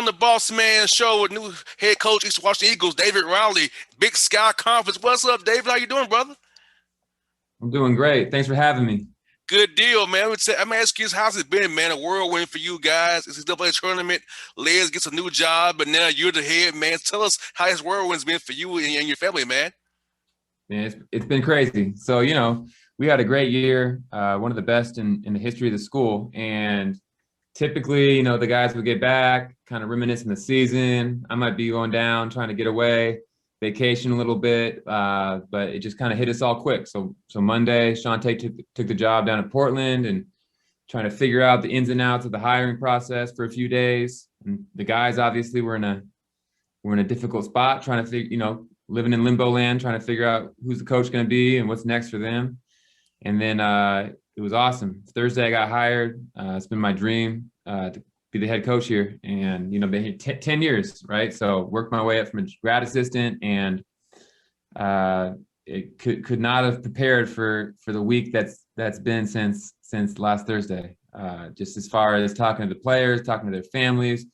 the Boss Man show with new head coach East Washington Eagles, David Riley, Big Sky Conference. What's up, David? How you doing, brother? I'm doing great. Thanks for having me. Good deal, man. I'm gonna ask you, how's it been, man? A whirlwind for you guys. It's a double tournament. Les gets a new job, but now you're the head man. Tell us how this whirlwind's been for you and your family, man. Man, it's been crazy. So, we had a great year, one of the best in the history of the school. And typically, the guys would get back, kind of reminiscing the season. I might be going down, trying to get away, vacation a little bit, but it just kind of hit us all quick. So Monday, Sean Tate took the job down in Portland and trying to figure out the ins and outs of the hiring process for a few days. And the guys obviously were in a difficult spot, trying to figure, living in limbo land, trying to figure out who's the coach going to be and what's next for them. And then it was awesome. Thursday, I got hired. It's been my dream to be the head coach here, and been here 10 years, right? So worked my way up from a grad assistant, and it could not have prepared for the week that's been since last Thursday. Just as far as talking to the players, talking to their families,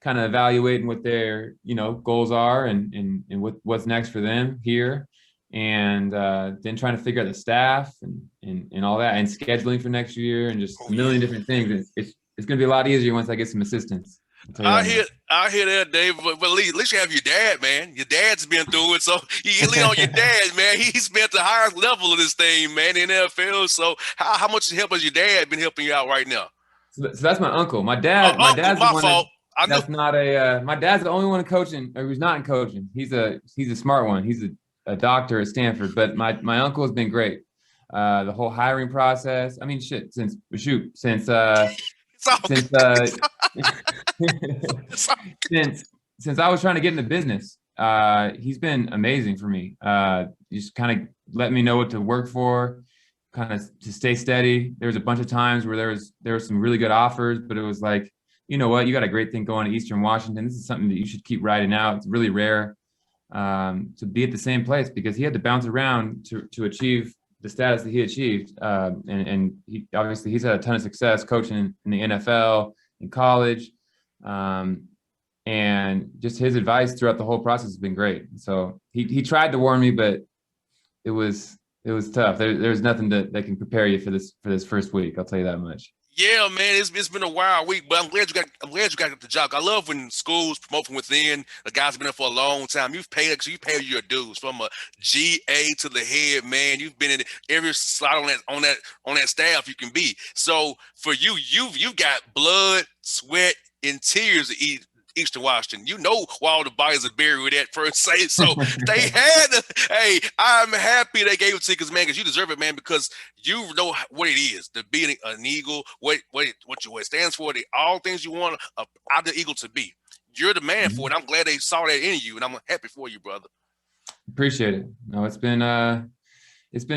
kind of evaluating what their goals are and what's next for them here, and then trying to figure out the staff and all that, and scheduling for next year, and just a million different things. It's going to be a lot easier once I get some assistance. I hear that, Dave. But at least you have your dad, man. Your dad's been through it, so you lean on your dad, man. He's been at the highest level of this thing, man, in the NFL. So how much help has your dad been helping you out right now? So that's my uncle. My Oh, uncle, dad's the my one fault. I knew. that's not a. My dad's the only one in coaching, or who's not in coaching. He's a smart one. He's a doctor at Stanford. But my uncle has been great. The whole hiring process. I mean, since It's all since good. It's all since I was trying to get in the business, he's been amazing for me. Just kind of let me know what to work for, kind of to stay steady. There was a bunch of times where there was some really good offers, but it was like, you know what, you got a great thing going at Eastern Washington. This is something that you should keep riding out. It's really rare to be at the same place, because he had to bounce around to achieve the status that he achieved. And he obviously he's had a ton of success coaching in the NFL, in college. And just his advice throughout the whole process has been great. So he tried to warn me, but it was tough. There's nothing that can prepare you for this first week. I'll tell you that much. Yeah, man, it's been a wild week, but I'm glad you got the job. I love when schools promote from within. The guys have been there for a long time. You paid your dues from a GA to the head, man. You've been in every slot on that staff you can be. So for you've got blood, sweat, and tears to eat. Eastern Washington, you know why all the bodies are buried at first say. So they had to, hey, I'm happy they gave it to you, man, because you deserve it, man, because you know what it is to be an Eagle, what it stands for, all things you want out the Eagle to be. You're the man for it. I'm glad they saw that in you, and I'm happy for you, brother. Appreciate it. No, it's been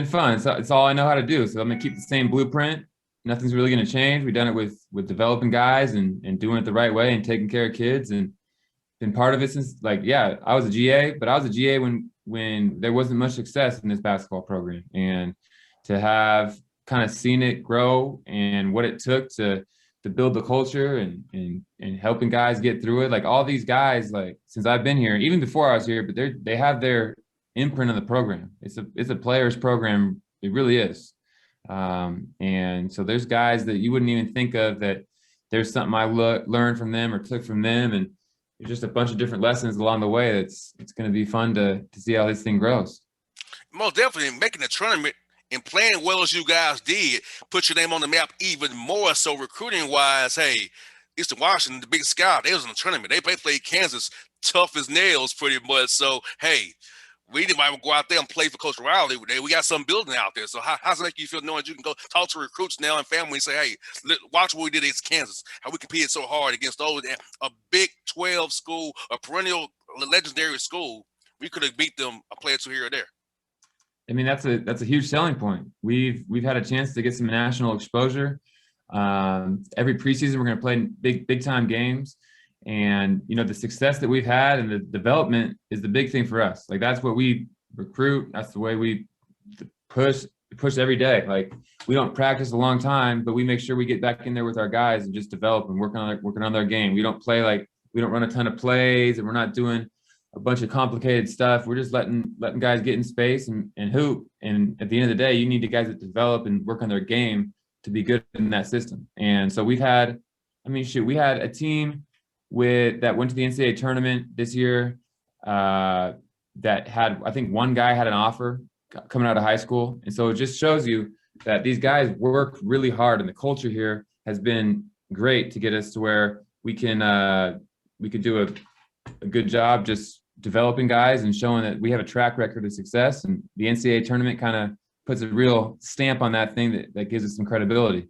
fun. It's all I know how to do. So I'm gonna keep the same blueprint. Nothing's really going to change. We've done it with developing guys and doing it the right way and taking care of kids, and been part of it since, I was a GA, but I was a GA when there wasn't much success in this basketball program, and to have kind of seen it grow and what it took to build the culture and helping guys get through it. Like all these guys, like since I've been here, even before I was here, but they have their imprint on the program. It's a players program. It really is. And so there's guys that you wouldn't even think of, that there's something I learned from them or took from them, and there's just a bunch of different lessons along the way. It's going to be fun to see how this thing grows. Most definitely, making the tournament and playing well as you guys did put your name on the map even more. So recruiting wise, hey, Eastern Washington, the Big Sky, they was in the tournament. They played Kansas tough as nails pretty much. So hey, we didn't even go out there and play for Coach Riley. We got some building out there. So how's it make you feel knowing you can go talk to recruits now and family and say, hey, watch what we did against Kansas, how we competed so hard against those, a Big 12 school, a perennial legendary school. We could have beat them a player or two here or there. I mean, that's a huge selling point. We've had a chance to get some national exposure. Every preseason, we're going to play big time games. And, the success that we've had and the development is the big thing for us. Like, that's what we recruit. That's the way we push every day. Like, we don't practice a long time, but we make sure we get back in there with our guys and just develop and working on their game. We don't play like we don't run a ton of plays, and we're not doing a bunch of complicated stuff. We're just letting guys get in space and hoop. And at the end of the day, you need the guys that develop and work on their game to be good in that system. And so we've had, I mean, shoot, we had a team that went to the NCAA tournament this year that had, I think one guy had an offer coming out of high school. And so it just shows you that these guys work really hard, and the culture here has been great to get us to where we could do a good job just developing guys and showing that we have a track record of success. And the NCAA tournament kind of puts a real stamp on that thing that gives us some credibility.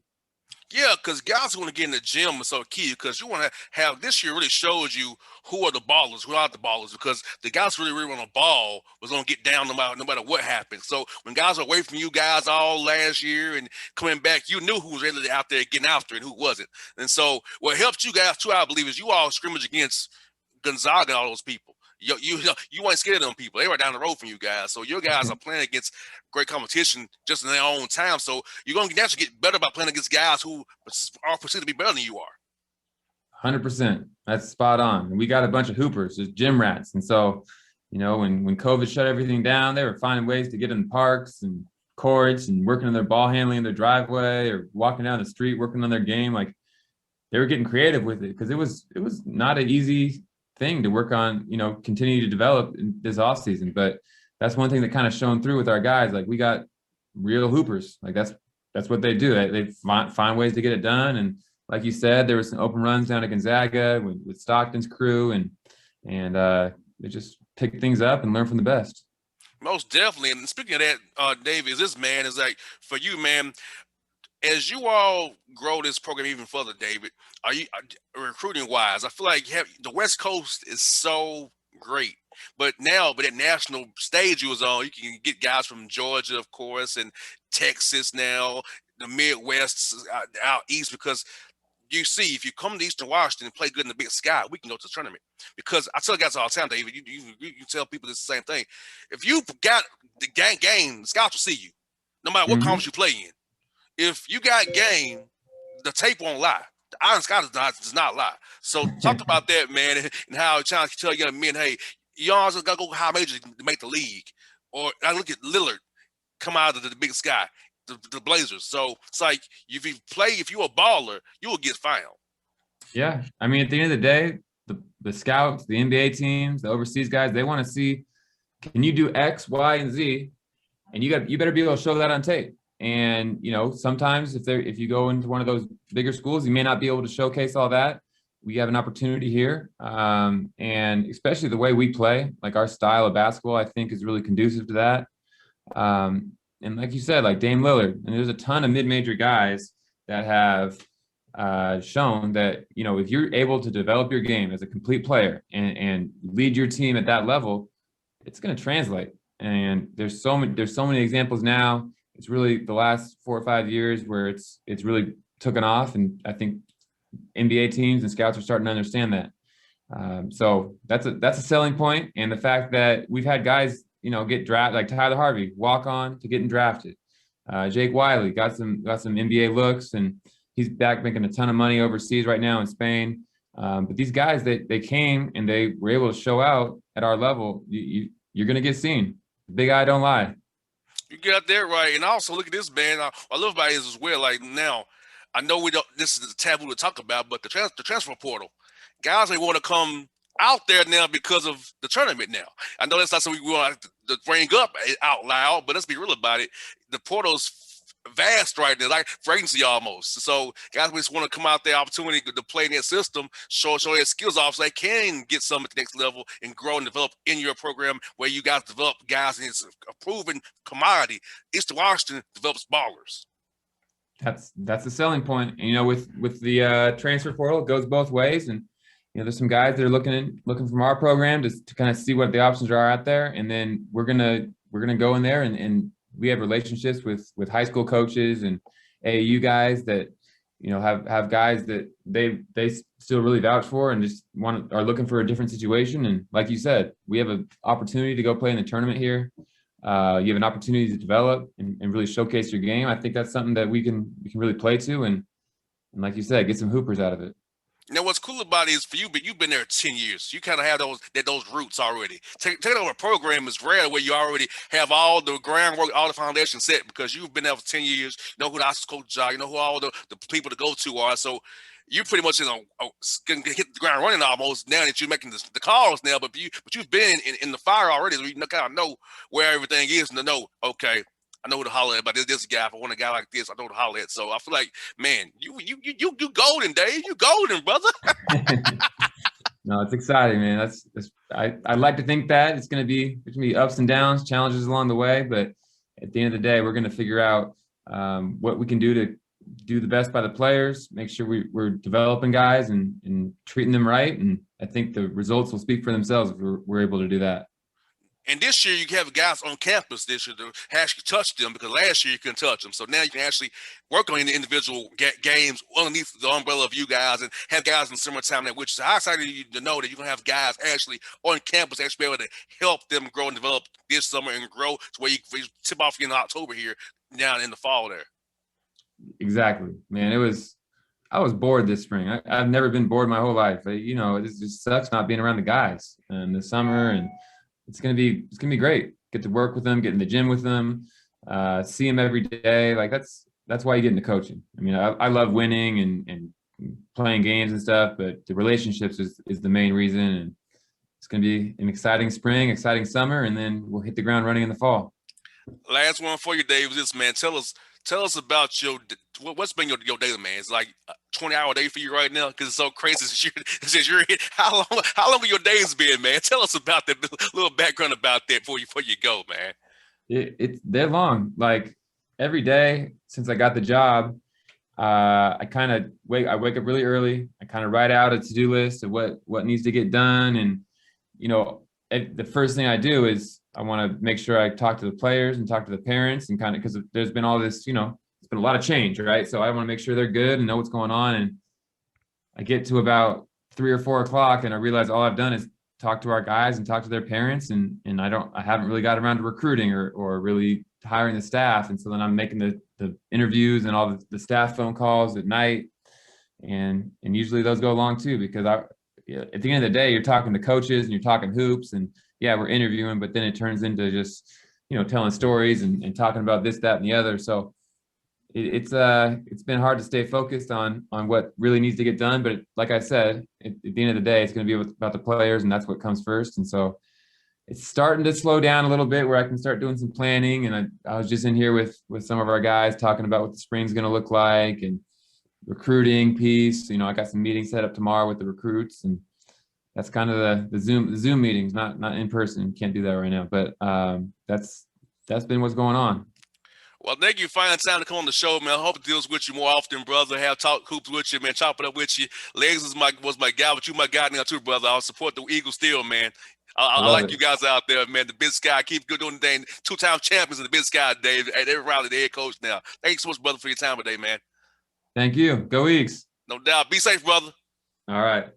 Yeah, because guys want to get in the gym is so key, because you want to have this year really shows you who are the ballers, who are the ballers, because the guys really want to ball was going to get down no matter what happens. So when guys are away from you guys all last year and coming back, you knew who was really out there getting after and who wasn't. And so what helped you guys too, I believe, is you all scrimmage against Gonzaga and all those people. You ain't scared of them people. They were down the road from you guys. So your guys are playing against great competition just in their own time. So you're going to naturally get better by playing against guys who are perceived to be better than you are. 100%. That's spot on. And we got a bunch of hoopers, just gym rats. And so, you know, when COVID shut everything down, they were finding ways to get in parks and courts and working on their ball handling in their driveway or walking down the street, working on their game. Like, they were getting creative with it, because it was not an easy thing to work on, you know, continue to develop in this off season. But that's one thing that kind of shone through with our guys. Like, we got real hoopers. Like, that's what they do. They find ways to get it done. And like you said, there was some open runs down at Gonzaga with Stockton's crew, and they just pick things up and learn from the best. Most definitely. And speaking of that, Dave, is like for you, man, as you all grow this program even further, David, are you recruiting wise? I feel like the West Coast is so great, but at national stage you was on, you can get guys from Georgia, of course, and Texas now, the Midwest, out east, because you see, if you come to Eastern Washington and play good in the Big Sky, we can go to the tournament. Because I tell guys all the time, David, you tell people this the same thing. If you got the game, the scouts will see you, no matter what conference you play in. If you got game, the tape won't lie. The Iron Sky does not lie. So talk about that, man, and how trying to tell young men, hey, you always got to go high major to make the league. Or I look at Lillard come out of the Big Sky, the Blazers. So it's like if you're a baller, you will get found. Yeah, I mean, at the end of the day, the scouts, the NBA teams, the overseas guys, they want to see, can you do X, Y, and Z, and you better be able to show that on tape. And, you know, sometimes if you go into one of those bigger schools, you may not be able to showcase all that. We have an opportunity here. And especially the way we play, like our style of basketball, I think is really conducive to that. And like you said, like Dame Lillard, and there's a ton of mid-major guys that have shown that, you know, if you're able to develop your game as a complete player and lead your team at that level, it's going to translate. And there's so many examples now. It's really the last 4 or 5 years where it's really taken off, and I think NBA teams and scouts are starting to understand that. So that's a selling point, and the fact that we've had guys, you know, get drafted, like Tyler Harvey, walk on to getting drafted. Jake Wiley got some NBA looks, and he's back making a ton of money overseas right now in Spain. But these guys, they came and they were able to show out at our level. You're going to get seen. Big eye don't lie. You got that right. And also look at this, man. I love about it as well. Like, now, I know this is a taboo to talk about, but the transfer portal, guys may want to come out there now because of the tournament now. I know that's not something we want to bring up out loud, but let's be real about it. The portal's vast right now, like fragrancy almost. So guys just want to come out there, opportunity to play in that system, show their skills off so they can get some at the next level and grow and develop in your program where you guys develop guys, and it's a proven commodity. Eastern Washington develops ballers. That's the selling point. And, you know, with the transfer portal, it goes both ways. And, you know, there's some guys that are looking from our program to kind of see what the options are out there. And then we're gonna go in there and we have relationships with high school coaches and AAU guys that, you know, have guys that they still really vouch for and just are looking for a different situation. And like you said, we have an opportunity to go play in the tournament here. You have an opportunity to develop and really showcase your game. I think that's something that we can really play to, and like you said, get some hoopers out of it. Now, what's cool about it is for you, but you've been there 10 years. You kind of have those roots already. Taking over a program is rare where you already have all the groundwork, all the foundation set because you've been there for 10 years. You know who the assistant coaches are. You know who all the people to go to are. So you're pretty much going to hit the ground running almost now that you're making the calls now. But you've been in the fire already. So you kind of know where everything is and to know, okay, I know who to holler at about this guy. If I want a guy like this, I know who to holler at. So I feel like, man, you golden, Dave. You golden, brother. No, it's exciting, man. I like to think that there's gonna be ups and downs, challenges along the way, but at the end of the day, we're gonna figure out what we can do to do the best by the players, make sure we're developing guys and treating them right. And I think the results will speak for themselves if we're able to do that. And this year, you have guys on campus this year to actually touch them because last year you couldn't touch them. So now you can actually work on the individual games underneath the umbrella of you guys and have guys in the summertime. Which is how excited you to know that you're going to have guys actually on campus actually be able to help them grow and develop this summer and grow to where you tip off in October here down in the fall there. Exactly, man. I was bored this spring. I've never been bored my whole life. It just sucks not being around the guys in the summer, and it's gonna be great. Get to work with them, get in the gym with them, see them every day. Like that's why you get into coaching. I mean, I love winning and playing games and stuff, but the relationships is the main reason. And it's gonna be an exciting spring, exciting summer, and then we'll hit the ground running in the fall. Last one for you, Dave. Is this, man? Tell us about what's been your daily, man. It's like a 20-hour day for you right now because it's so crazy since you're here. How long have your days been, man? Tell us about that little background about that before you go, man. They're long. Like every day since I got the job, I wake up really early. I kind of write out a to-do list of what needs to get done, and the first thing I do is I want to make sure I talk to the players and talk to the parents and kind of because there's been all this, it's been a lot of change, right? So I want to make sure they're good and know what's going on. And I get to about 3 or 4 o'clock and I realize all I've done is talk to our guys and talk to their parents. And I haven't really got around to recruiting or really hiring the staff. And so then I'm making the interviews and all the staff phone calls at night. And usually those go long too, because at the end of the day, you're talking to coaches and you're talking hoops and yeah, we're interviewing, but then it turns into just, telling stories and talking about this, that, and the other. So it's been hard to stay focused on what really needs to get done. But like I said, at the end of the day, it's going to be about the players, and that's what comes first. And so it's starting to slow down a little bit where I can start doing some planning. And I was just in here with some of our guys talking about what the spring's going to look like and recruiting piece. I got some meetings set up tomorrow with the recruits, and that's kind of the Zoom meetings, not in person. Can't do that right now, but that's been what's going on. Well, thank you for finding time to come on the show, man. I hope it deals with you more often, brother. Have talk hoops with you, man. Chop it up with you. Legs was my guy, but you my guy now too, brother. I'll support the Eagles still, man. I like It. you guys out there, man. The Big Sky, keep good doing the thing. 2-time champions of the Big Sky, Dave. They're rally the head coach now. Thanks so much, brother, for your time today, man. Thank you. Go Eagles. No doubt. Be safe, brother. All right.